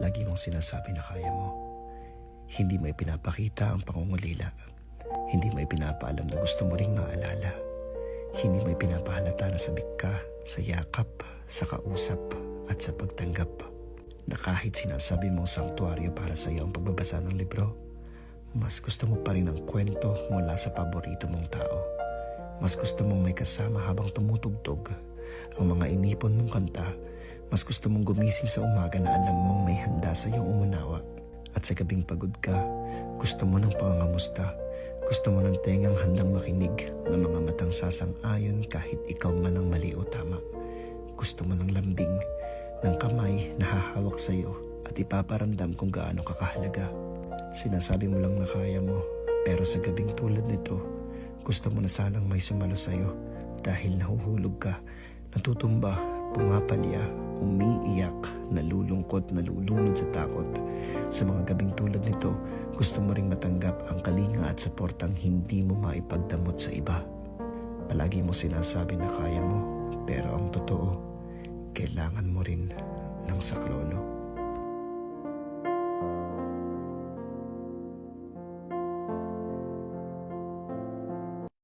Lagi mong sinasabi na kaya mo. Hindi mo ipinapakita ang pangungulila. Hindi mo ipinapaalam na gusto mo ring maalala. Hindi mo ipinapahalata na sabik ka sa yakap, sa kausap at sa pagtanggap. Na kahit sinasabi mong sanktuaryo para sa iyo ang pagbabasa ng libro, mas gusto mo pa rin ang kwento mula sa paborito mong tao. Mas gusto mong may kasama habang tumutugtog ang mga inipon mong kanta. Mas gusto mong gumising sa umaga na alam mong may handa sa iyong umunawa. At sa gabing pagod ka, gusto mo ng pangangamusta. Gusto mo ng tengang handang makinig, ng mga matang sasang-ayon kahit ikaw man ang mali o tama. Gusto mo ng lambing, ng kamay na hahawak sa iyo at ipaparamdam kung gaano ka kahalaga. Sinasabi mo lang na kaya mo, pero sa gabing tulad nito, gusto mo na sanang may sumalo sa iyo dahil nahuhulog ka, natutumba, pumapalya, umiiyak, nalulungkot, nalulunod sa takot. Sa mga gabing tulad nito, gusto mo ring matanggap ang kalinga at suportang hindi mo maipagdamot sa iba. Palagi mo sinasabi na kaya mo, pero ang totoo, kailangan mo rin ng saklolo.